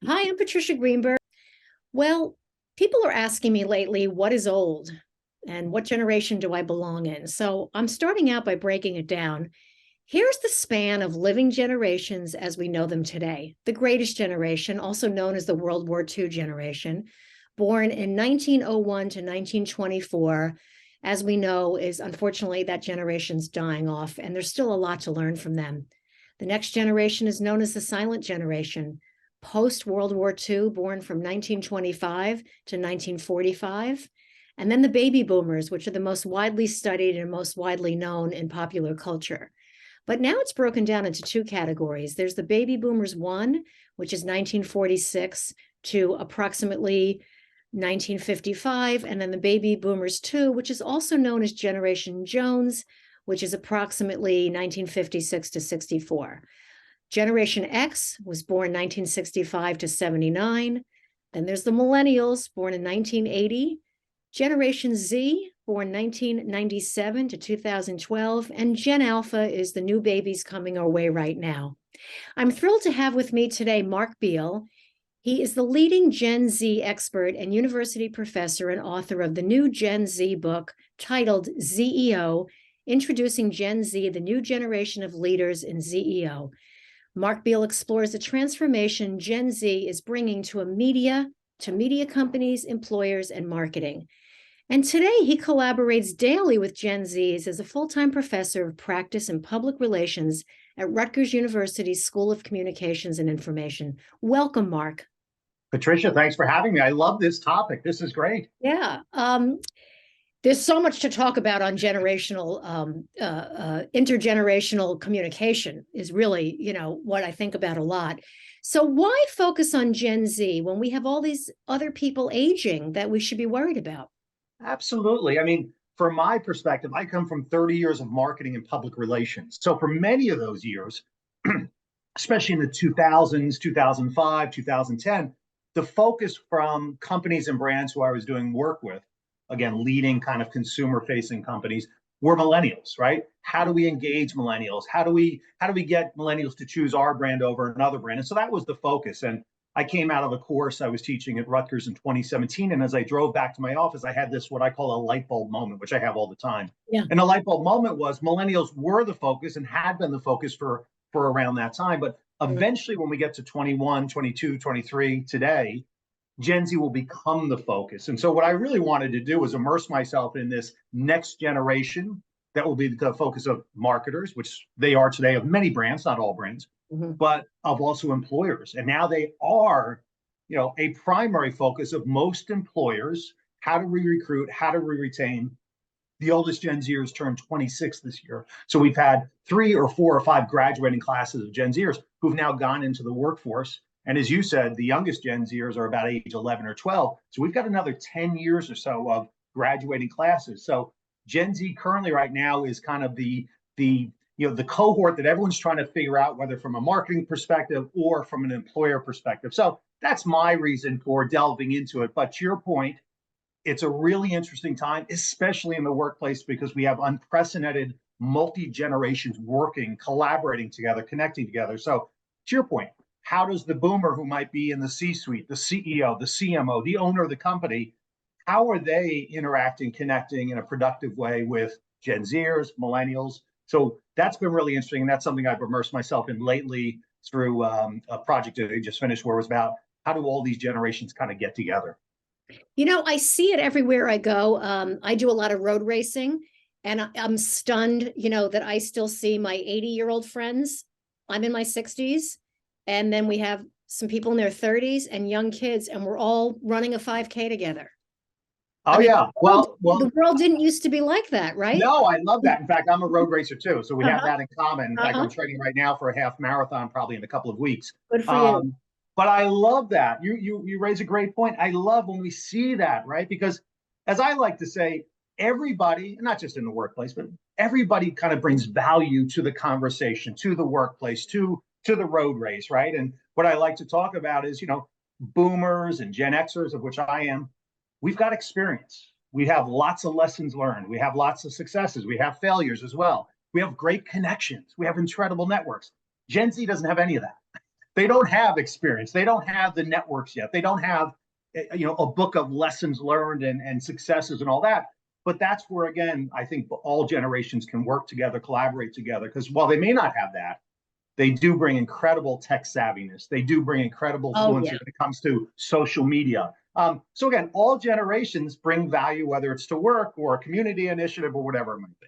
Hi, I'm Patricia Greenberg. Well, people are asking me lately, what is old and what generation do I belong in? So I'm starting out by breaking it down. Here's the span of living generations as we know them today. The greatest generation, also known as the World War II generation, born in 1901 to 1924, as we know, is unfortunately that generation's dying off, and there's still a lot to learn from them. The next generation is known as the silent generation, post World War II, born from 1925 to 1945. And then the baby boomers, which are the most widely studied and most widely known in popular culture. But now it's broken down into two categories. There's the baby boomers one, which is 1946 to approximately 1955, and then the baby boomers two, which is also known as Generation Jones, which is approximately 1956 to 64. Generation X was born 1965 to 79. Then there's the millennials, born in 1980. Generation Z, born 1997 to 2012. And Gen Alpha is the new babies coming our way right now. I'm thrilled to have with me today Mark Beal. He is the leading Gen Z expert and university professor and author of the new Gen Z book titled ZEO, Introducing Gen Z, the New Generation of Leaders in ZEO. Mark Beal explores the transformation Gen Z is bringing to media companies, employers, and marketing. And today he collaborates daily with Gen Zs as a full-time professor of practice and public relations at Rutgers University's School of Communications and Information. Welcome, Mark. Patricia, thanks for having me. I love this topic. This is great. Yeah. There's so much to talk about on intergenerational communication is really, what I think about a lot. So why focus on Gen Z when we have all these other people aging that we should be worried about? Absolutely. I mean, from my perspective, I come from 30 years of marketing and public relations. So for many of those years, especially in the 2000s, 2005, 2010, the focus from companies and brands who I was doing work with, again, leading kind of consumer facing companies, were millennials, right? How do we engage millennials? How do we get millennials to choose our brand over another brand? And so that was the focus. And I came out of a course I was teaching at Rutgers in 2017. And as I drove back to my office, I had this, what I call a light bulb moment, which I have all the time. Yeah. And the light bulb moment was millennials were the focus and had been the focus for around that time. But eventually, when we get to 21, 22, 23 today, Gen Z will become the focus. And so what I really wanted to do was immerse myself in this next generation that will be the focus of marketers, which they are today, of many brands, not all brands, but of also employers. And now they are, a primary focus of most employers. How do we recruit? How do we retain? The oldest Gen Zers turned 26 this year. So we've had 3 or 4 or 5 graduating classes of Gen Zers who've now gone into the workforce. And as you said, the youngest Gen Zers are about age 11 or 12. So we've got another 10 years or so of graduating classes. So Gen Z currently right now is kind of the cohort that everyone's trying to figure out, whether from a marketing perspective or from an employer perspective. So that's my reason for delving into it. But to your point, it's a really interesting time, especially in the workplace, because we have unprecedented multi-generations working, collaborating together, connecting together. So to your point, how does the boomer who might be in the C-suite, the CEO, the CMO, the owner of the company, how are they interacting, connecting in a productive way with Gen Zers, millennials? So that's been really interesting. And that's something I've immersed myself in lately through a project that I just finished where it was about how do all these generations kind of get together? I see it everywhere I go. I do a lot of road racing, and I'm stunned, that I still see my 80-year-old friends. I'm in my 60s, and then we have some people in their 30s and young kids, and we're all running a 5K together. Oh, yeah. The world didn't used to be like that, right? No, I love that. In fact, I'm a road racer too. So we have that in common. In fact, Uh-huh. I'm training right now for a half marathon, probably in a couple of weeks. Good for you. But I love that. You raise a great point. I love when we see that, right? Because as I like to say, everybody, not just in the workplace, but everybody kind of brings value to the conversation, to the workplace, to the road race, right? And what I like to talk about is, boomers and Gen Xers, of which I am, we've got experience. We have lots of lessons learned. We have lots of successes. We have failures as well. We have great connections. We have incredible networks. Gen Z doesn't have any of that. They don't have experience. They don't have the networks yet. They don't have, a book of lessons learned and successes and all that. But that's where, again, I think all generations can work together, collaborate together, because while they may not have that, they do bring incredible tech savviness. They do bring incredible fluency when it comes to social media. So again, all generations bring value, whether it's to work or a community initiative or whatever it might be.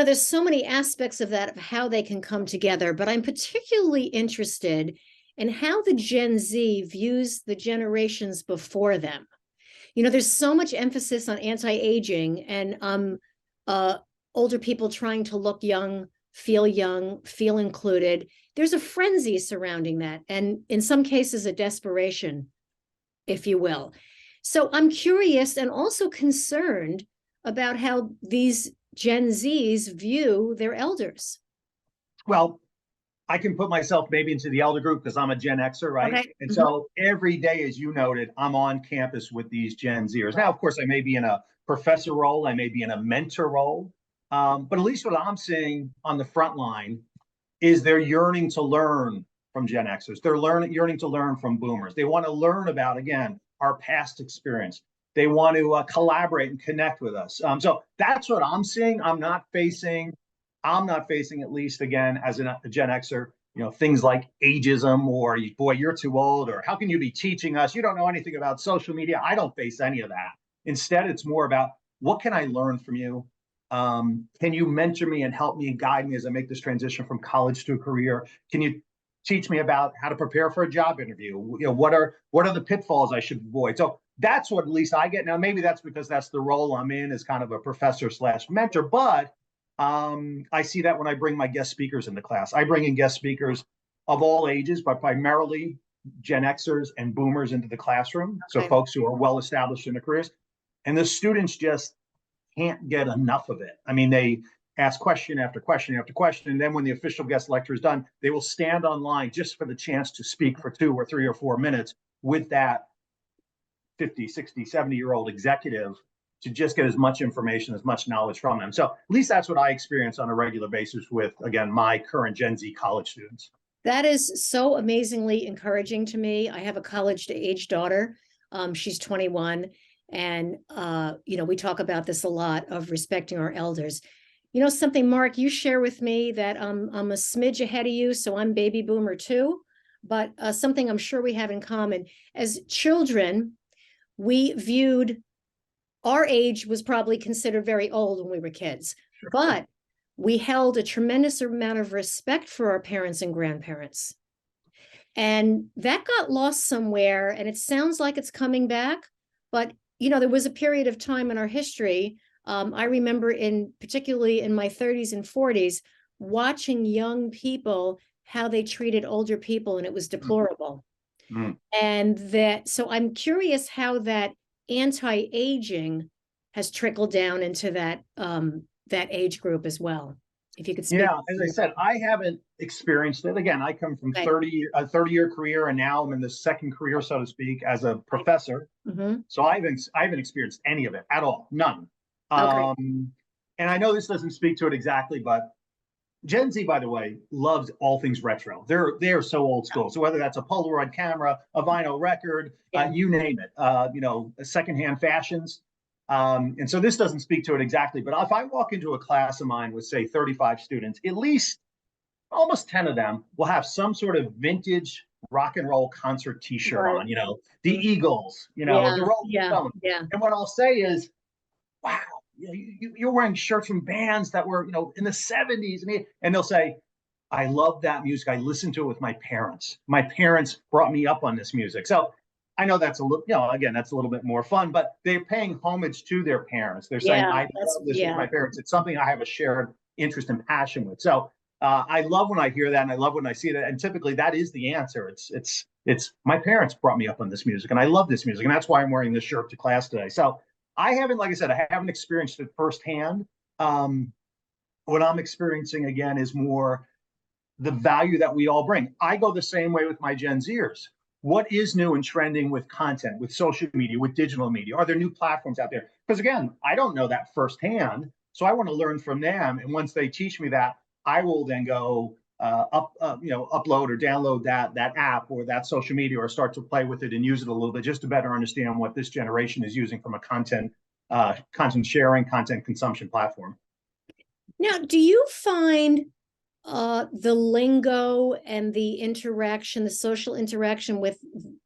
There's so many aspects of that, of how they can come together, but I'm particularly interested in how the Gen Z views the generations before them. There's so much emphasis on anti-aging and older people trying to look young, feel included. There's a frenzy surrounding that, and in some cases, a desperation, if you will. So I'm curious and also concerned about how these Gen Zs view their elders. Well, I can put myself maybe into the elder group because I'm a Gen Xer, right? Okay. And so every day, as you noted, I'm on campus with these Gen Zers. Now, of course, I may be in a professor role, I may be in a mentor role, but at least what I'm seeing on the front line is they're yearning to learn from Gen Xers. They're yearning to learn from Boomers. They want to learn about, again, our past experience. They want to collaborate and connect with us. So that's what I'm seeing. I'm not facing, at least, again, as a Gen Xer, things like ageism or, boy, you're too old, or how can you be teaching us? You don't know anything about social media. I don't face any of that. Instead, it's more about, what can I learn from you? Can you mentor me and help me and guide me as I make this transition from college to a career? Can you teach me about how to prepare for a job interview? What are the pitfalls I should avoid? So that's what at least I get. Now, maybe that's because that's the role I'm in, as kind of a professor / mentor, but I see that when I bring my guest speakers into class. I bring in guest speakers of all ages, but primarily Gen Xers and Boomers into the classroom. So folks who are well established in their careers, and the students just can't get enough of it. I mean, they ask question after question after question. And then when the official guest lecture is done, they will stand online just for the chance to speak for 2 or 3 or 4 minutes with that 50, 60, 70-year-old executive to just get as much information, as much knowledge from them. So at least that's what I experience on a regular basis with, again, my current Gen Z college students. That is so amazingly encouraging to me. I have a college-age daughter. She's 21. And, we talk about this a lot, of respecting our elders. Something, Mark, you share with me that I'm a smidge ahead of you, so I'm baby boomer too, but something I'm sure we have in common. As children, we viewed, our age was probably considered very old when we were kids, Sure. But we held a tremendous amount of respect for our parents and grandparents. And that got lost somewhere, and it sounds like it's coming back, but there was a period of time in our history. I remember, particularly in my 30s and 40s, watching young people, how they treated older people, and it was deplorable. And so I'm curious how that anti-aging has trickled down into that age group as well. If you could speak. Yeah, as I said, I haven't experienced it. Again, I come from a 30-year career, and now I'm in the second career, so to speak, as a professor. So I haven't experienced any of it at all, none. And I know this doesn't speak to it exactly, but Gen Z, by the way, loves all things retro. They're so old school. So whether that's a Polaroid camera, a vinyl record, you name it, secondhand fashions. And so this doesn't speak to it exactly, but if I walk into a class of mine with, say, 35 students, at least almost 10 of them will have some sort of vintage rock and roll concert t-shirt on, the Eagles, the Rolling Stones. And what I'll say is, wow, you're wearing shirts from bands that were, in the 70s. And they'll say, I love that music. I listened to it with my parents. My parents brought me up on this music. So I know that's a little, again, that's a little bit more fun, but they're paying homage to their parents. They're saying, I love this with my parents. It's something I have a shared interest and passion with. So I love when I hear that, and I love when I see that. And typically that is the answer. It's my parents brought me up on this music, and I love this music. And that's why I'm wearing this shirt to class today. So I haven't, like I said, I haven't experienced it firsthand. What I'm experiencing, again, is more the value that we all bring. I go the same way with my Gen Zers. What is new and trending with content, with social media, with digital media? Are there new platforms out there? Because again, I don't know that firsthand. So I want to learn from them. And once they teach me that, I will then go upload or download that app or that social media, or start to play with it and use it a little bit, just to better understand what this generation is using from a content sharing, content consumption platform. Now, do you find the lingo and the interaction, the social interaction with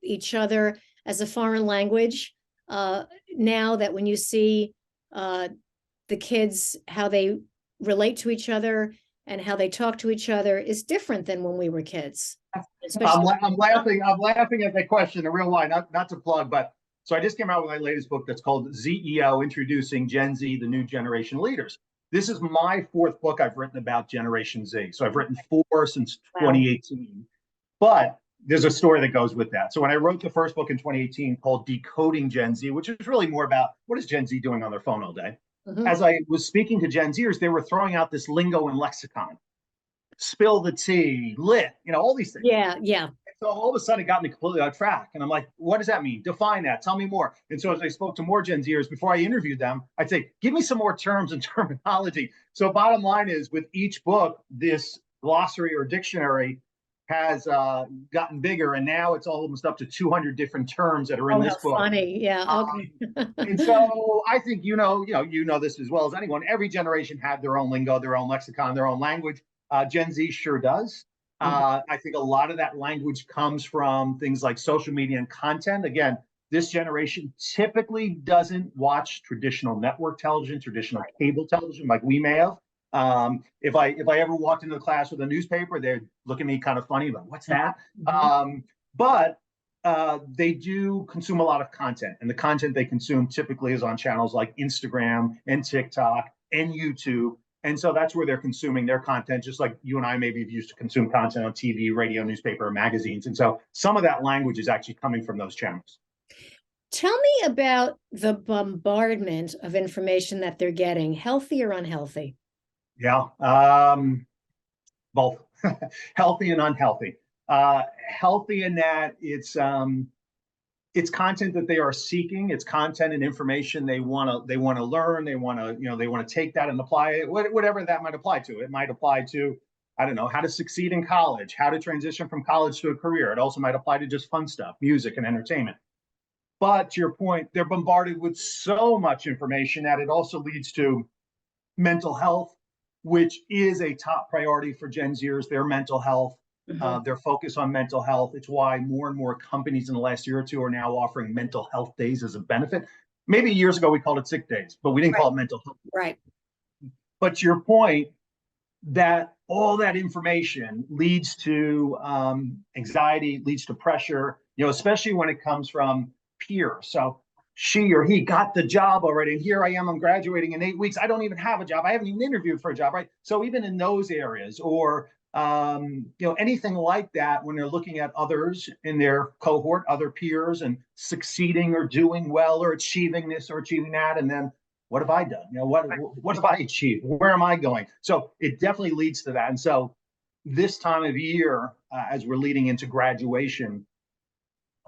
each other as a foreign language, now that when you see the kids, how they relate to each other and how they talk to each other is different than when we were kids? I'm laughing at that question. The real why, not to plug, but so I just came out with my latest book that's called ZEO, Introducing Gen Z, the New Generation Leaders. This is my fourth book I've written about Generation Z. So I've written 4 since 2018. But there's a story that goes with that. So when I wrote the first book in 2018 called Decoding Gen Z, which is really more about what is Gen Z doing on their phone all day? As I was speaking to Gen Zers, they were throwing out this lingo and lexicon. Spill the tea, lit, all these things. Yeah. So all of a sudden it got me completely off track. And I'm like, what does that mean? Define that. Tell me more. And so as I spoke to more Gen Zers, before I interviewed them, I'd say, give me some more terms and terminology. So bottom line is, with each book, this glossary or dictionary has gotten bigger. And now it's almost up to 200 different terms that are in this book. Funny. Yeah. Okay. And so I think, you know this as well as anyone. Every generation had their own lingo, their own lexicon, their own language. Gen Z sure does. I think a lot of that language comes from things like social media and content. Again, this generation typically doesn't watch traditional network television, traditional cable television like we may have. If I ever walked into the class with a newspaper, they'd look at me kind of funny, like, what's that? But they do consume a lot of content, and the content they consume typically is on channels like Instagram and TikTok and YouTube. And so that's where they're consuming their content, just like you and I maybe have used to consume content on TV, radio, newspaper, magazines. And so some of that language is actually coming from those channels. Tell me about the bombardment of information that they're getting, healthy or unhealthy? Yeah, both healthy and unhealthy. Healthy in that it's content that they are seeking. It's content and information they want to learn. They want to take that and apply it, whatever that might apply to. It might apply to, I don't know, how to succeed in college, how to transition from college to a career. It also might apply to just fun stuff, music and entertainment. But to your point, they're bombarded with so much information that it also leads to mental health, which is a top priority for Gen Zers, their mental health. Their focus on mental health. It's why more and more companies in the last year or two are now offering mental health days as a benefit. Maybe years ago we called it sick days, but we didn't call it mental health. Right. But to your point, that all that information leads to anxiety, leads to pressure, especially when it comes from peers. So she or he got the job already, and here I am, I'm graduating in 8 weeks. I don't even have a job. I haven't even interviewed for a job, right? So even in those areas, or anything like that, when they're looking at others in their cohort, other peers, and succeeding or doing well or achieving this or achieving that, and then what have I done? What have I achieved? Where am I going? So it definitely leads to that. And so this time of year, as we're leading into graduation,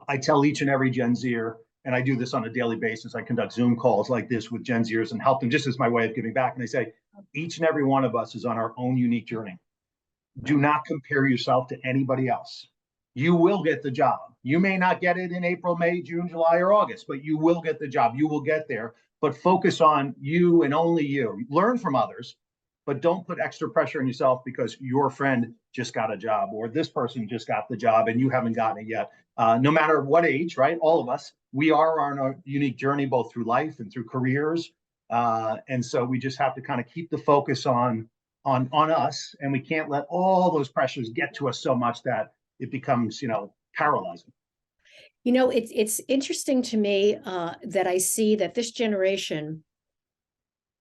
I tell each and every Gen Zer, and I do this on a daily basis. I conduct Zoom calls like this with Gen Zers and help them just as my way of giving back. And I say, each and every one of us is on our own unique journey. Do not compare yourself to anybody else. You will get the job. You may not get it in April, May, June, July, or August, but you will get the job. You will get there. But focus on you and only you. Learn from others, but don't put extra pressure on yourself because your friend just got a job or this person just got the job and you haven't gotten it yet. No matter what age, right? All of us, we are on a unique journey, both through life and through careers. And so we just have to kind of keep the focus on us, and we can't let all those pressures get to us so much that it becomes, paralyzing. It's interesting to me that I see that this generation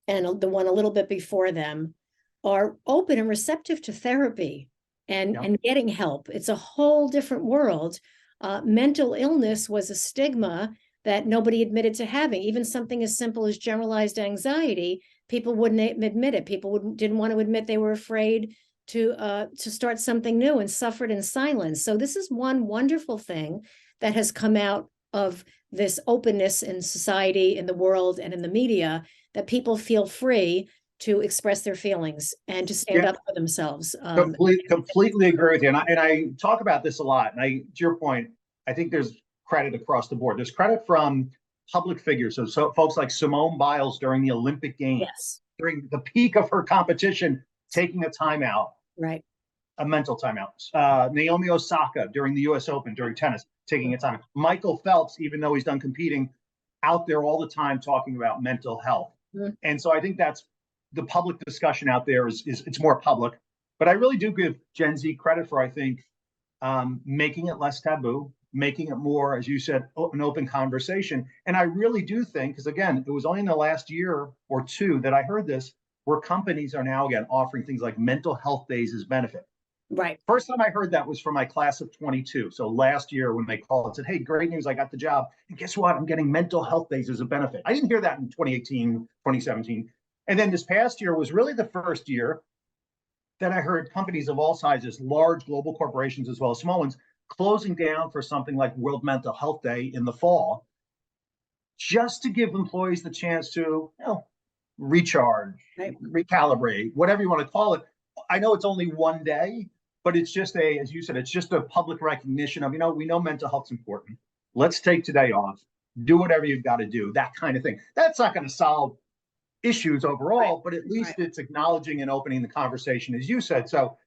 and the one a little bit before them are open and receptive to therapy and getting help. It's a whole different world. Mental illness was a stigma that nobody admitted to having. Even something as simple as generalized anxiety, people wouldn't admit it. People didn't want to admit they were afraid to start something new and suffered in silence. So this is one wonderful thing that has come out of this openness in society, in the world, and in the media, that people feel free to express their feelings and to stand up for themselves. Completely agree with you. And I talk about this a lot. And to your point, I think there's credit across the board. There's credit from public figures. So folks like Simone Biles during the Olympic Games, Yes. during the peak of her competition, taking a timeout, Right. a mental timeout. Naomi Osaka during the US Open, during tennis, taking a timeout. Michael Phelps, even though he's done competing, out there all the time talking about mental health. Mm-hmm. And so I think that's the public discussion out there is it's more public. But I really do give Gen Z credit for, I think, making it less taboo, making it more, as you said, an open conversation. And I really do think, because again, it was only in the last year or two that I heard this, where companies are now again offering things like mental health days as benefit. Right. First time I heard that was from my class of 22. So last year when they called and said, hey, great news, I got the job. And guess what? I'm getting mental health days as a benefit. I didn't hear that in 2018, 2017. And then this past year was really the first year that I heard companies of all sizes, large global corporations as well as small ones, closing down for something like World Mental Health Day in the fall, just to give employees the chance to, recharge, right, recalibrate, whatever you want to call it. I know it's only one day, but it's just as you said, it's just a public recognition of, we know mental health's important. Let's take today off, do whatever you've got to do, that kind of thing. That's not going to solve issues overall, right, but at least it's acknowledging and opening the conversation, as you said. So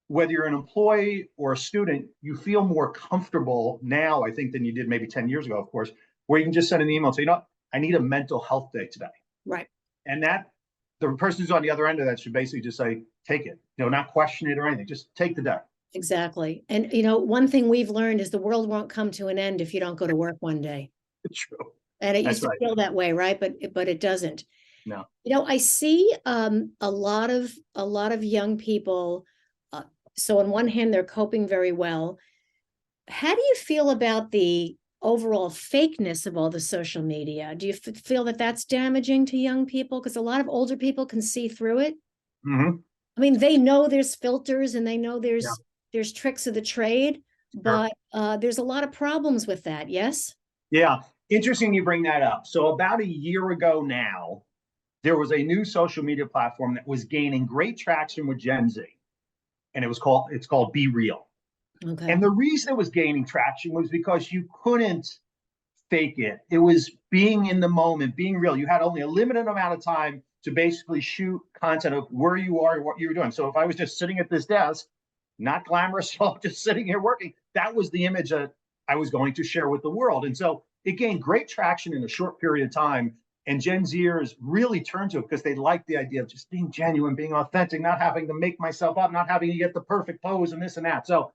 whether you're an employee or a student, you feel more comfortable now, I think, than you did maybe 10 years ago, of course, where you can just send an email and say, I need a mental health day today. Right. And that the person who's on the other end of that should basically just say, take it, not question it or anything, just take the day. Exactly. And, one thing we've learned is the world won't come to an end if you don't go to work one day. It's true. And it used to feel that way, right? But it doesn't. No. I see a lot of young people. So on one hand, they're coping very well. How do you feel about the overall fakeness of all the social media? Do you feel that that's damaging to young people? Because a lot of older people can see through it. Mm-hmm. I mean, they know there's filters and they know there's tricks of the trade, but there's a lot of problems with that. Yes. Yeah. Interesting you bring that up. So about a year ago now, there was a new social media platform that was gaining great traction with Gen Z, and it's called Be Real. Okay. And the reason it was gaining traction was because you couldn't fake it. It was being in the moment, being real. You had only a limited amount of time to basically shoot content of where you are and what you were doing. So if I was just sitting at this desk, not glamorous, so just sitting here working, that was the image that I was going to share with the world. And so it gained great traction in a short period of time. And Gen Zers really turned to it because they like the idea of just being genuine, being authentic, not having to make myself up, not having to get the perfect pose and this and that. So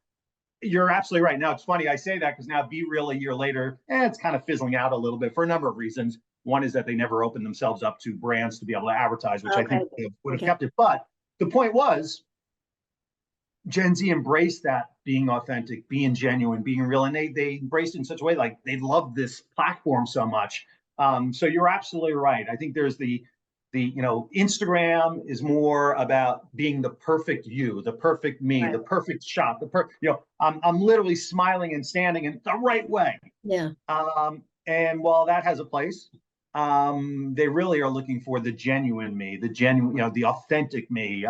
you're absolutely right. Now, it's funny I say that because now Be Real a year later, it's kind of fizzling out a little bit for a number of reasons. One is that they never opened themselves up to brands to be able to advertise, which I think would have kept it. But the point was, Gen Z embraced that being authentic, being genuine, being real, and they embraced it in such a way like they love this platform so much. So you're absolutely right. I think there's the Instagram is more about being the perfect you, the perfect me, right, the perfect shot, I'm literally smiling and standing in the right way. Yeah. And while that has a place, they really are looking for the genuine me, the genuine, the authentic me,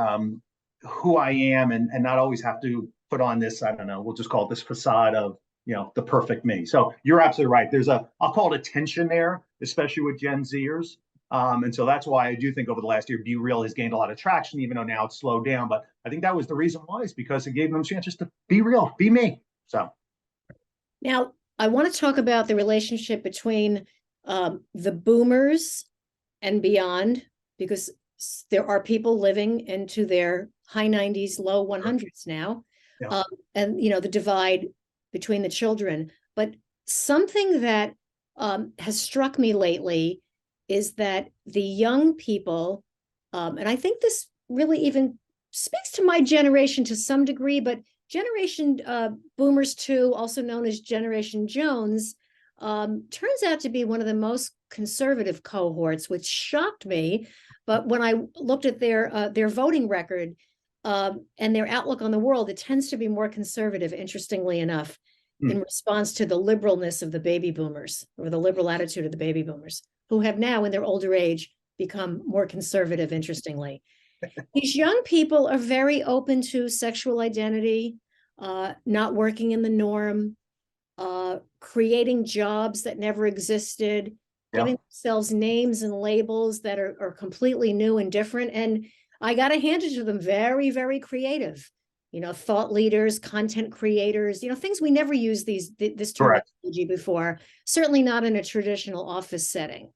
who I am, and not always have to put on this, I don't know, we'll just call it this facade of, the perfect me. So you're absolutely right. There's I'll call it a tension there, especially with Gen Zers. And so that's why I do think over the last year, Be Real has gained a lot of traction, even though now it's slowed down. But I think that was the reason why, is because it gave them chances to be real, be me. So now I want to talk about the relationship between the boomers and beyond, because there are people living into their high 90s, low 100s now. Yeah. And, the divide between the children. But something that has struck me lately is that the young people, and I think this really even speaks to my generation to some degree, but Generation Boomers 2, also known as Generation Jones, turns out to be one of the most conservative cohorts, which shocked me. But when I looked at their voting record and their outlook on the world, it tends to be more conservative, interestingly enough, in response to the liberalness of the baby boomers, or the liberal attitude of the baby boomers, who have now in their older age become more conservative, interestingly. These young people are very open to sexual identity, not working in the norm, creating jobs that never existed, giving themselves names and labels that are completely new and different. And I got to hand it to them, very, very creative. Thought leaders, content creators, things we never used this terminology before, certainly not in a traditional office setting.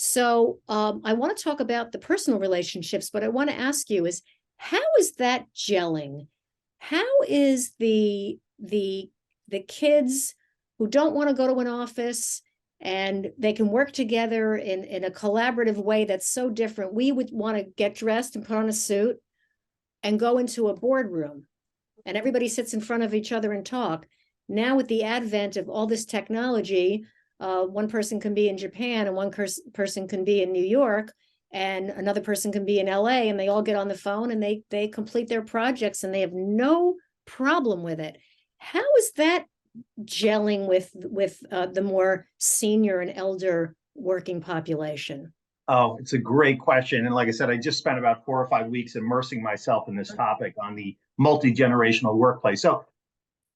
So I want to talk about the personal relationships, but I want to ask you is, how is that gelling? How is the kids who don't want to go to an office and they can work together in a collaborative way that's so different? We would want to get dressed and put on a suit and go into a boardroom and everybody sits in front of each other and talk. Now with the advent of all this technology, one person can be in Japan and one person can be in New York and another person can be in LA, and they all get on the phone and they complete their projects and they have no problem with it. How is that gelling with the more senior and elder working population? Oh, it's a great question. And like I said, I just spent about 4 or 5 weeks immersing myself in this topic on the multi-generational workplace. So a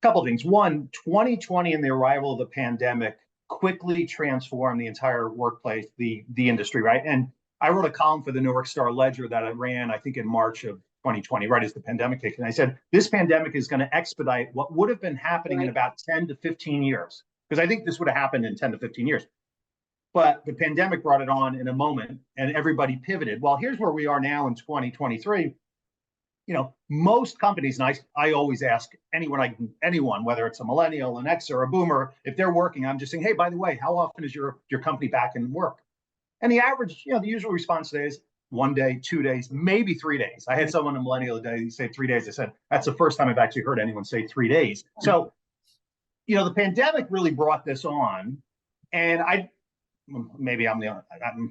couple of things. One, 2020 and the arrival of the pandemic quickly transformed the entire workplace, the industry, right? And I wrote a column for the New York Star Ledger that I ran, I think in March of 2020, right as the pandemic hit. And I said, this pandemic is going to expedite what would have been happening in about 10 to 15 years. Because I think this would have happened in 10 to 15 years. But the pandemic brought it on in a moment and everybody pivoted. Well, here's where we are now in 2023. Most companies, and I always ask anyone, whether it's a millennial, an X, or a boomer, if they're working, I'm just saying, hey, by the way, how often is your company back in work? And the average, the usual response today is 1 day, 2 days, maybe 3 days. I had someone, a millennial, today say 3 days. I said, that's the first time I've actually heard anyone say 3 days. So, the pandemic really brought this on, and I'm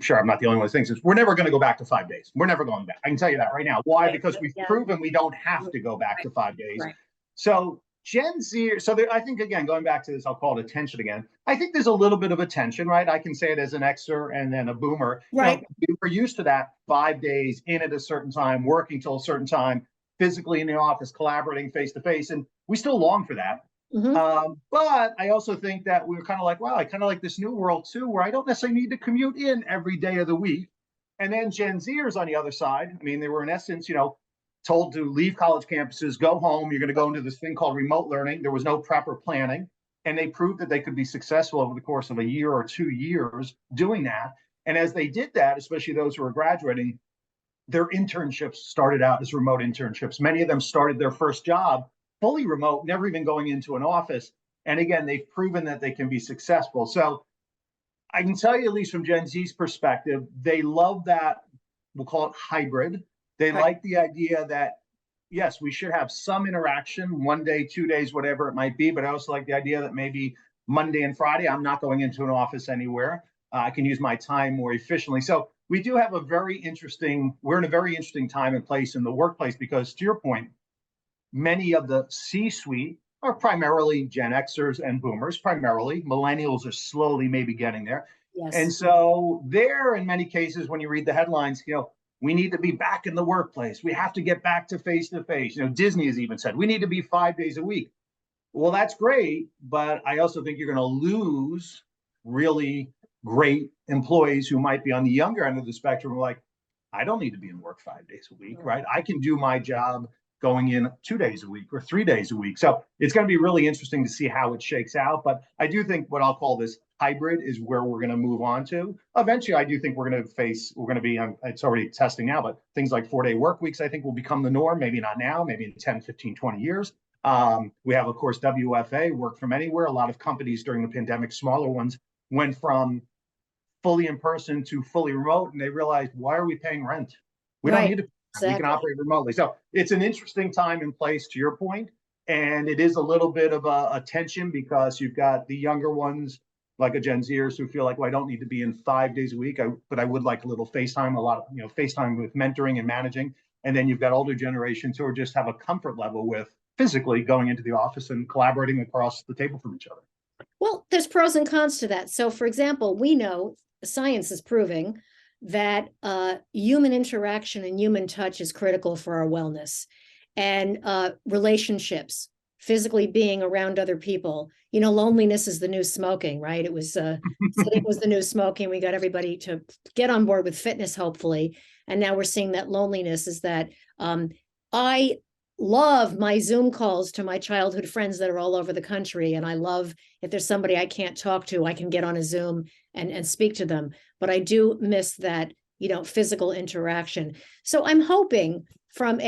sure I'm not the only one who thinks this. We're never going to go back to 5 days. We're never going back. I can tell you that right now. Why? Because we've proven we don't have to go back to 5 days. Right. So Gen Z, I think, again, going back to this, I'll call it attention again. I think there's a little bit of attention, right? I can say it as an Xer and then a boomer. Right. We were used to that 5 days in at a certain time, working till a certain time, physically in the office, collaborating face to face. And we still long for that. Mm-hmm. But I also think that we were kind of like, wow, I kind of like this new world too, where I don't necessarily need to commute in every day of the week. And then Gen Zers on the other side, I mean, they were in essence, told to leave college campuses, go home. You're going to go into this thing called remote learning. There was no proper planning. And they proved that they could be successful over the course of a year or 2 years doing that. And as they did that, especially those who are graduating, their internships started out as remote internships. Many of them started their first job fully remote, never even going into an office. And again, they've proven that they can be successful. So I can tell you, at least from Gen Z's perspective, they love that, we'll call it hybrid. They like the idea that, yes, we should have some interaction 1 day, 2 days, whatever it might be. But I also like the idea that maybe Monday and Friday, I'm not going into an office anywhere. I can use my time more efficiently. So we do have we're in a very interesting time and place in the workplace, because to your point, many of the C-suite are primarily Gen Xers and boomers, primarily. Millennials are slowly maybe getting there. Yes. And so there, in many cases, when you read the headlines, we need to be back in the workplace. We have to get back to face-to-face. Disney has even said, we need to be 5 days a week. Well, that's great, but I also think you're going to lose really great employees who might be on the younger end of the spectrum, like, I don't need to be in work 5 days a week, right? I can do my job going in 2 days a week or 3 days a week. So it's going to be really interesting to see how it shakes out. But I do think what I'll call this hybrid is where we're going to move on to. Eventually, I do think we're going to be on, it's already testing now, but things like 4-day work weeks, I think, will become the norm. Maybe not now, maybe in 10, 15, 20 years. We have, of course, WFA, work from anywhere. A lot of companies during the pandemic, smaller ones, went from fully in person to fully remote, and they realized, why are we paying rent? We don't need to. Exactly. We can operate remotely. So it's an interesting time and place, to your point. And it is a little bit of a tension, because you've got the younger ones, like a Gen Zers, who feel like, well, I don't need to be in 5 days a week, but I would like a little FaceTime, a lot of, FaceTime with mentoring and managing. And then you've got older generations who just have a comfort level with physically going into the office and collaborating across the table from each other. Well, there's pros and cons to that. So, for example, we know science is proving that human interaction and human touch is critical for our wellness, and relationships, physically being around other people. Loneliness is the new smoking, right? It was sitting was the new smoking. We got everybody to get on board with fitness, hopefully. And now we're seeing that loneliness is that I love my Zoom calls to my childhood friends that are all over the country. And I love if there's somebody I can't talk to, I can get on a Zoom and speak to them. But I do miss that, physical interaction. So I'm hoping from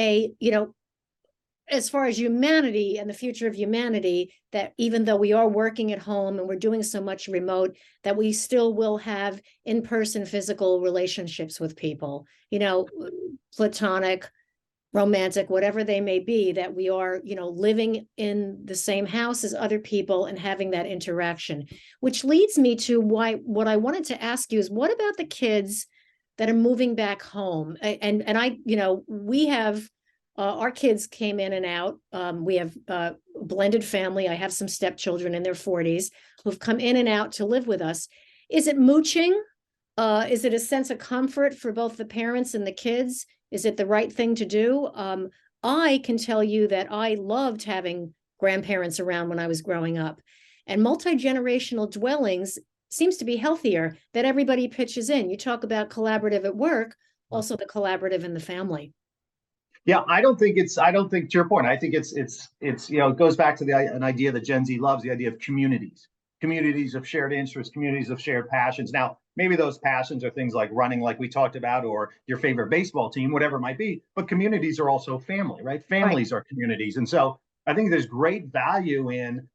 as far as humanity and the future of humanity, that even though we are working at home and we're doing so much remote, that we still will have in-person physical relationships with people, platonic, romantic, whatever they may be, that we are, living in the same house as other people and having that interaction. Which leads me to what I wanted to ask you is, what about the kids that are moving back home? And I, we have, our kids came in and out. We have a blended family. I have some stepchildren in their 40s who've come in and out to live with us. Is it mooching? Is it a sense of comfort for both the parents and the kids? Is it the right thing to do? I can tell you that I loved having grandparents around when I was growing up. And multi-generational dwellings seems to be healthier, that everybody pitches in. You talk about collaborative at work, also the collaborative in the family. Yeah, I don't think to your point, I think it's it goes back to an idea that Gen Z loves, the idea of communities of shared interests, communities of shared passions. Now, maybe those passions are things like running, like we talked about, or your favorite baseball team, whatever it might be, but communities are also family, right? Families are communities. And so I think there's great value in,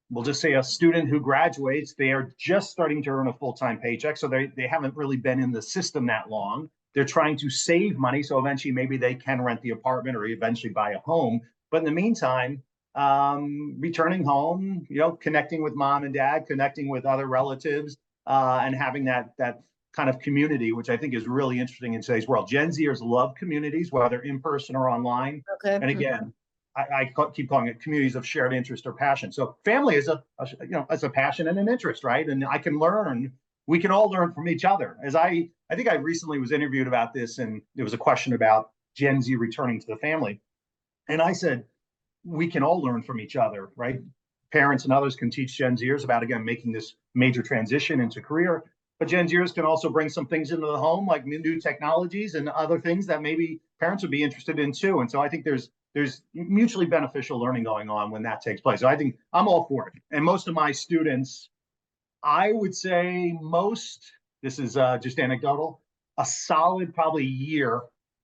we'll just say, a student who graduates, they are just starting to earn a full-time paycheck. So they haven't really been in the system that long. They're trying to save money, so eventually maybe they can rent the apartment or eventually buy a home. But in the meantime, returning home, connecting with mom and dad, connecting with other relatives, and having that kind of community, which I think is really interesting in today's world. Gen Zers love communities, whether in person or online. Okay. And again, I keep calling it communities of shared interest or passion. So family is as a passion and an interest, right? And we can all learn from each other. As I think I recently was interviewed about this, and there was a question about Gen Z returning to the family. And I said, we can all learn from each other, right? Parents and others can teach Gen Zers about, again, making this major transition into career. But Gen Zers can also bring some things into the home, like new technologies and other things that maybe parents would be interested in too. And so I think there's mutually beneficial learning going on when that takes place. So I think I'm all for it. And most of my students, I would say this is just anecdotal, a solid probably year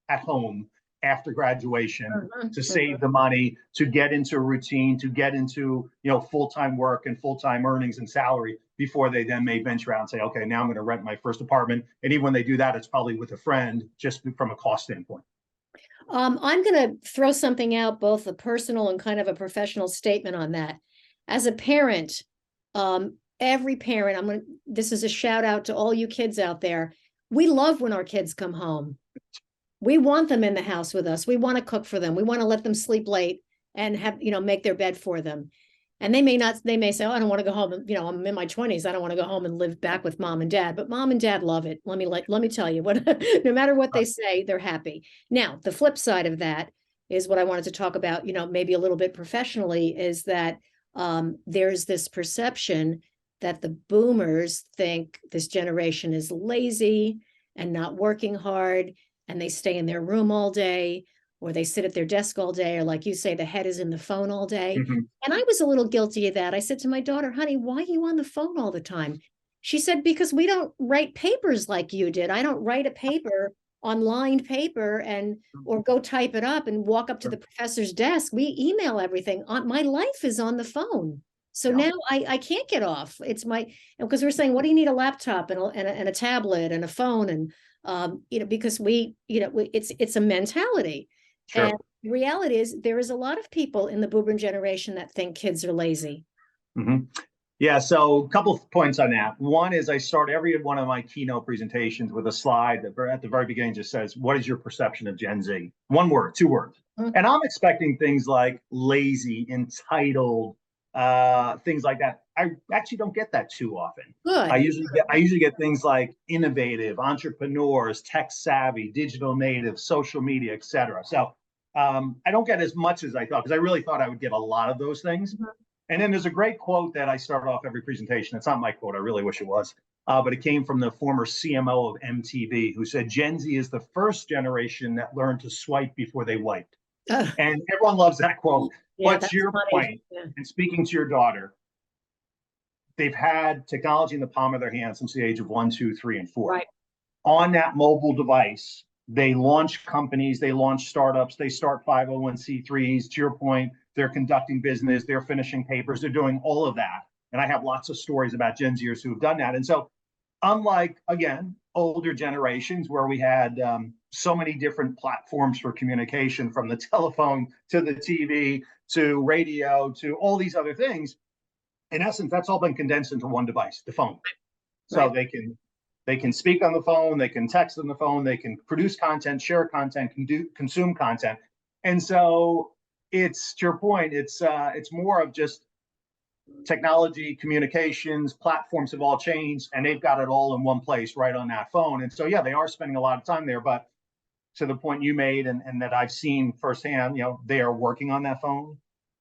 at home after graduation to save the money, to get into a routine, to get into full-time work and full-time earnings and salary before they then may venture out and say, okay, now I'm going to rent my first apartment. And even when they do that, it's probably with a friend, just from a cost standpoint. I'm going to throw something out, both a personal and kind of a professional statement on that. As a parent, every parent, this is a shout out to all you kids out there. We love when our kids come home. We want them in the house with us. We want to cook for them. We want to let them sleep late and have, make their bed for them. And they may say, oh, I don't want to go home. I'm in my 20s. I don't want to go home and live back with mom and dad, but mom and dad love it. Let me tell you no matter what they say, they're happy. Now, the flip side of that is what I wanted to talk about, maybe a little bit professionally, is that there's this perception that the boomers think this generation is lazy and not working hard, and they stay in their room all day, or they sit at their desk all day, or like you say, the head is in the phone all day. And I was a little guilty of that. I said to my daughter, honey, why are you on the phone all the time? She said, because we don't write papers like you did. I don't write a paper on lined paper or go type it up and walk up to the professor's desk. We email everything. My life is on the phone. So now I can't get off. It's because we're saying, what do you need a laptop and a tablet and a phone? And, because it's a mentality. Sure. And the reality is there is a lot of people in the boomer generation that think kids are lazy. Yeah, so a couple of points on that. One is I start every one of my keynote presentations with a slide that at the very beginning just says, what is your perception of Gen Z? One word, two words. And I'm expecting things like lazy, entitled, things like that. I actually don't get that too often. I Good. usually get things like innovative, entrepreneurs, tech savvy, digital native, social media, et cetera. So I don't get as much as I thought, because I really thought I would get a lot of those things. Mhm. And then there's a great quote that I start off every presentation. It's not my quote. I really wish it was. But it came from the former CMO of MTV, who said Gen Z is the first generation that learned to swipe before they wiped. And everyone loves that quote. Yeah, But to that's your funny. point, Yeah. and speaking to your daughter, they've had technology in the palm of their hand since the age of 1, 2, 3, and 4. Right. On that mobile device, they launch companies, they launch startups, they start 501c3s. To your point, they're conducting business, they're finishing papers, they're doing all of that. And I have lots of stories about Gen Zers who have done that. And so, unlike, again, older generations where we had so many different platforms for communication, from the telephone to the TV to radio to all these other things, in essence, that's all been condensed into one device, the phone. So Right. they can speak on the phone, they can text on the phone, they can produce content, share content, consume content. And so it's, to your point, it's more of just technology, communications, platforms have all changed, and they've got it all in one place right on that phone. And so yeah, they are spending a lot of time there, but to the point you made, and that I've seen firsthand, they are working on that phone.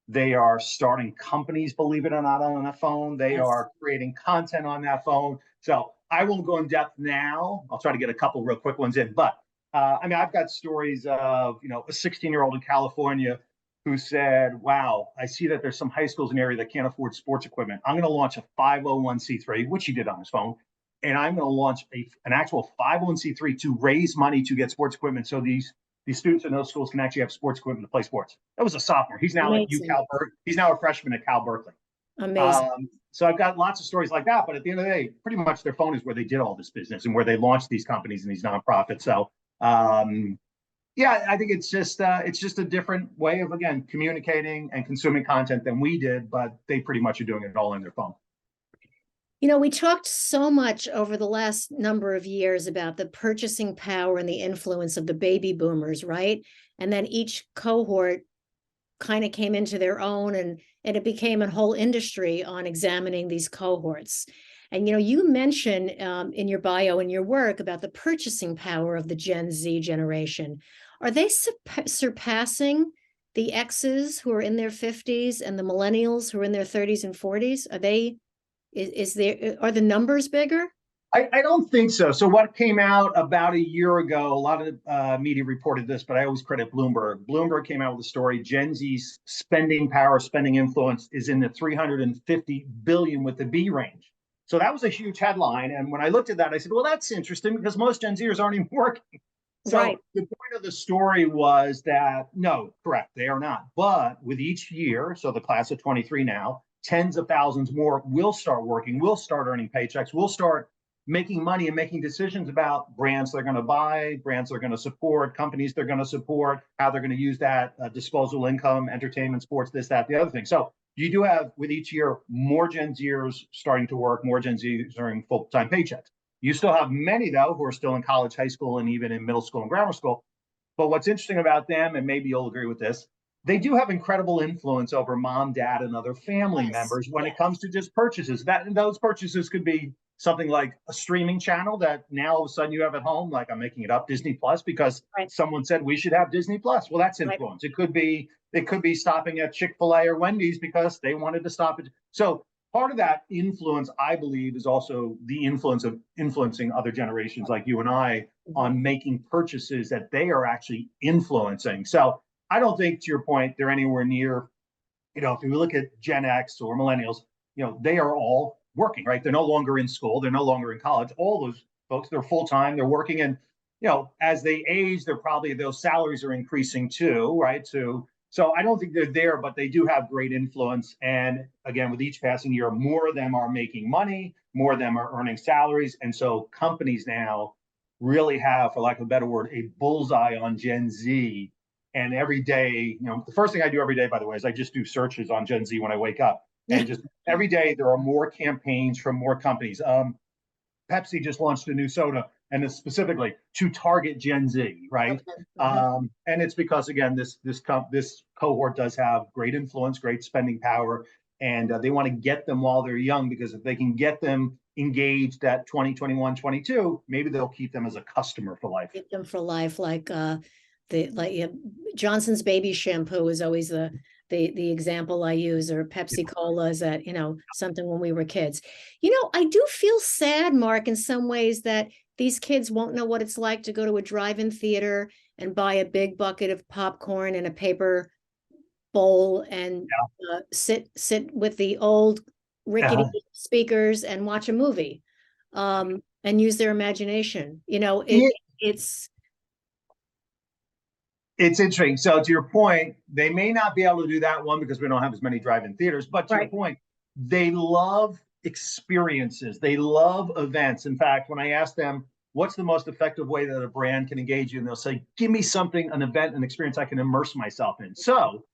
They are starting companies, believe it or not, on that phone. They Yes. are creating content on that phone. So I won't go in depth now. I'll try to get a couple real quick ones in. But I mean, I've got stories of, a 16-year-old in California who said, wow, I see that there's some high schools in the area that can't afford sports equipment. I'm going to launch a 501c3, which he did on his phone, and I'm going to launch an actual 501c3 to raise money to get sports equipment, so these students in those schools can actually have sports equipment to play sports. That was a sophomore. He's now at Amazing. UCal. He's now a freshman at Cal Berkeley. Amazing. So I've got lots of stories like that. But at the end of the day, pretty much their phone is where they did all this business and where they launched these companies and these nonprofits. So yeah, I think it's just a different way of, again, communicating and consuming content than we did, but they pretty much are doing it all in their phone. We talked so much over the last number of years about the purchasing power and the influence of the baby boomers, right? And then each cohort kind of came into their own, and it became a whole industry on examining these cohorts. And you mentioned in your bio, in your work, about the purchasing power of the Gen Z generation. Are they surpassing the X's who are in their 50s and the millennials who are in their 30s and 40s? Are the numbers bigger? I don't think so. So what came out about a year ago, a lot of media reported this, but I always credit Bloomberg. Bloomberg came out with a story: Gen Z's spending power, spending influence is in the 350 billion with the B range. So that was a huge headline. And when I looked at that, I said, well, that's interesting, because most Gen Zers aren't even working. So Right. the point of the story was that, no, correct, they are not. But with each year, so the class of 23 now, tens of thousands more will start working, will start earning paychecks, will start making money and making decisions about brands they're going to buy, brands they're going to support, companies they're going to support, how they're going to use that disposable income, entertainment, sports, this, that, the other thing. So you do have, with each year, more Gen Zers starting to work, more Gen Zers earning full-time paychecks. You still have many, though, who are still in college, high school, and even in middle school and grammar school. But what's interesting about them, and maybe you'll agree with this, they do have incredible influence over mom, dad, and other family Yes. members when Yes. it comes to just purchases. Those purchases could be something like a streaming channel that now all of a sudden you have at home, like, I'm making it up, Disney Plus, because Right. someone said we should have Disney Plus. Well, that's Right. influence. It could be stopping at Chick-fil-A or Wendy's because they wanted to stop it. So part of that influence, I believe, is also the influence of influencing other generations like you and I on making purchases that they are actually influencing. So I don't think, to your point, they're anywhere near, if you look at Gen X or millennials, they are all working, right? They're no longer in school. They're no longer in college. All those folks, they're full-time, they're working. And, as they age, those salaries are increasing too, right? So I don't think they're there, but they do have great influence. And again, with each passing year, more of them are making money, more of them are earning salaries. And so companies now really have, for lack of a better word, a bullseye on Gen Z. And every day, the first thing I do every day, by the way, is I just do searches on Gen Z when I wake up. And just every day, there are more campaigns from more companies. Pepsi just launched a new soda, and it's specifically to target Gen Z, right? Okay. And it's because, again, this cohort does have great influence, great spending power, And they want to get them while they're young, because if they can get them engaged at 20, 21, 22, maybe they'll keep them as a customer for life. Keep them for life, like Johnson's baby shampoo is always the example I use, or Pepsi Cola is at, something when we were kids. I do feel sad, Mark, in some ways, that these kids won't know what it's like to go to a drive-in theater and buy a big bucket of popcorn in a paper bowl and sit with the old rickety speakers and watch a movie, and use their imagination. It's interesting. So to your point, they may not be able to do that one because we don't have as many drive-in theaters, but to your point, they love experiences. They love events. In fact, when I ask them, what's the most effective way that a brand can engage you? And they'll say, give me something, an event, an experience I can immerse myself in. So,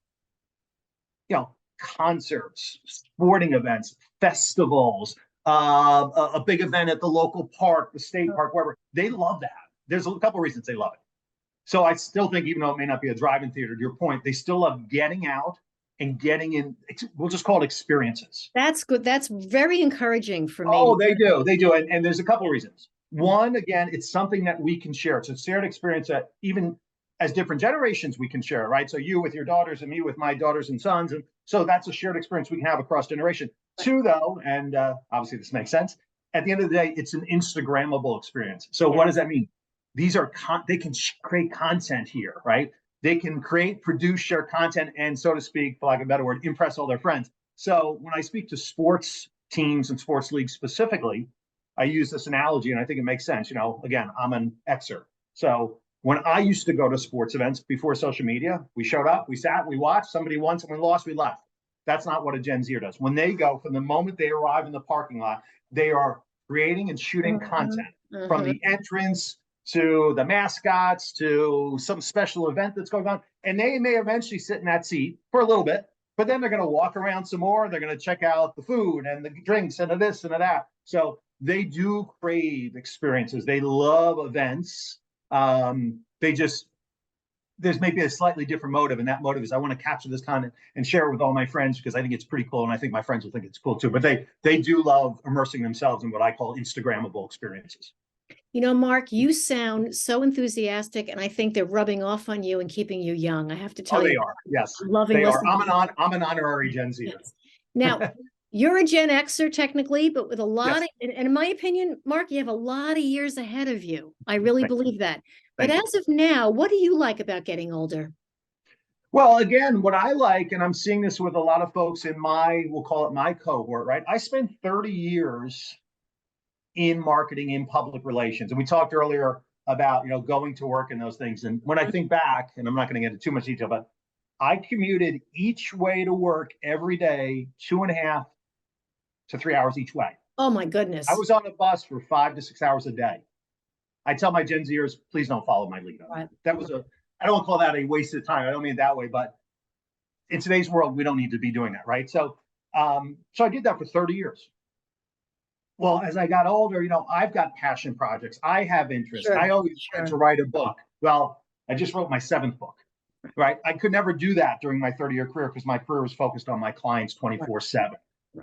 concerts, sporting events, festivals, a big event at the local park, the state park, wherever, they love that. There's a couple of reasons they love it. So I still think, even though it may not be a drive-in theater, to your point, they still love getting out and getting in, we'll just call it experiences. That's good. That's very encouraging for me. Oh, they do. They do. And there's a couple of reasons. One, again, it's something that we can share. It's a shared experience that even as different generations, we can share, right? So you with your daughters and me with my daughters and sons. And so that's a shared experience we can have across generation. Two, though, and obviously this makes sense, at the end of the day, it's an Instagrammable experience. So what does that mean? These are, they can create content here, right? They can create, produce, share content, and, so to speak, for lack of a better word, impress all their friends. So when I speak to sports teams and sports leagues specifically, I use this analogy, and I think it makes sense. Again, I'm an Xer. So when I used to go to sports events before social media, we showed up, we sat, we watched, somebody won, someone lost, we left. That's not what a Gen Zer does. When they go, from the moment they arrive in the parking lot, they are creating and shooting content from the entrance to the mascots to some special event that's going on. And they may eventually sit in that seat for a little bit, but then they're going to walk around some more. They're going to check out the food and the drinks and this and that. So they do crave experiences. They love events. There's maybe a slightly different motive, and that motive is I want to capture this content and share it with all my friends because I think it's pretty cool, and I think my friends will think it's cool too. But they do love immersing themselves in what I call Instagrammable experiences. Mark, you sound so enthusiastic, and I think they're rubbing off on you and keeping you young. I have to tell you. They are. Yes, they are. I'm an honorary Gen Z. Yes. Now, you're a Gen Xer technically, but with a lot of, and in my opinion, Mark, you have a lot of years ahead of you. I really believe that. But as of now, what do you like about getting older? Well, again, what I like, and I'm seeing this with a lot of folks in we'll call it my cohort, right? I spent 30 years in marketing, in public relations. And we talked earlier about, going to work and those things. And when I think back, and I'm not going to get into too much detail, but I commuted each way to work every day, 2.5 to 3 hours each way. Oh my goodness. I was on a bus for 5 to 6 hours a day. I tell my Gen Zers, please don't follow my lead on that. That was I don't call that a waste of time. I don't mean it that way, but in today's world, we don't need to be doing that, right? So I did that for 30 years. Well, as I got older, I've got passion projects. I have interest. Sure, I always wanted to write a book. Well, I just wrote my 7th book, right? I could never do that during my 30-year career because my career was focused on my clients 24/7.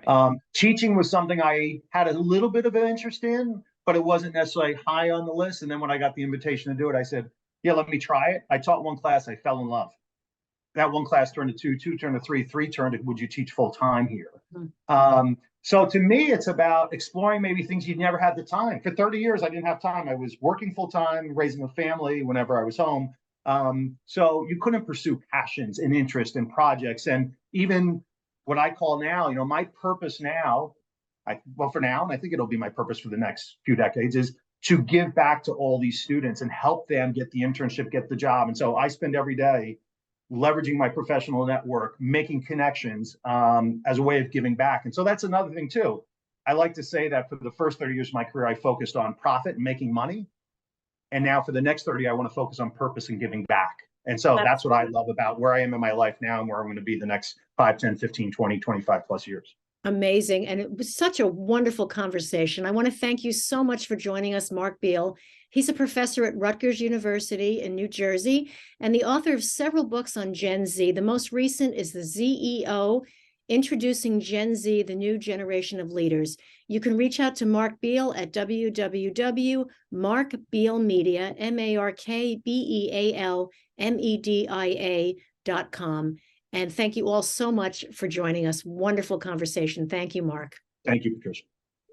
Right. Teaching was something I had a little bit of an interest in, but it wasn't necessarily high on the list. And then when I got the invitation to do it, I said, yeah, let me try it. I taught one class. I fell in love. That one class turned to 2, 2 turned to 3, 3 turned to, would you teach full time here? So to me, it's about exploring maybe things you'd never had the time. For 30 years, I didn't have time. I was working full time, raising a family whenever I was home. So you couldn't pursue passions and interest in projects. And even what I call now, my purpose now, for now, and I think it'll be my purpose for the next few decades, is to give back to all these students and help them get the internship, get the job. And so I spend every day leveraging my professional network, making connections as a way of giving back. And so that's another thing too. I like to say that for the first 30 years of my career, I focused on profit and making money. And now for the next 30, I want to focus on purpose and giving back. And so that's what I love about where I am in my life now and where I'm going to be the next 5, 10, 15, 20, 25 plus years. Amazing. And it was such a wonderful conversation. I want to thank you so much for joining us, Mark Beal. He's a professor at Rutgers University in New Jersey and the author of several books on Gen Z. The most recent is The ZEO Introducing Gen Z, the New Generation of Leaders. You can reach out to Mark Beal at www.markbealmedia, MarkBealmedia.com. And thank you all so much for joining us. Wonderful conversation. Thank you, Mark. Thank you, Patricia.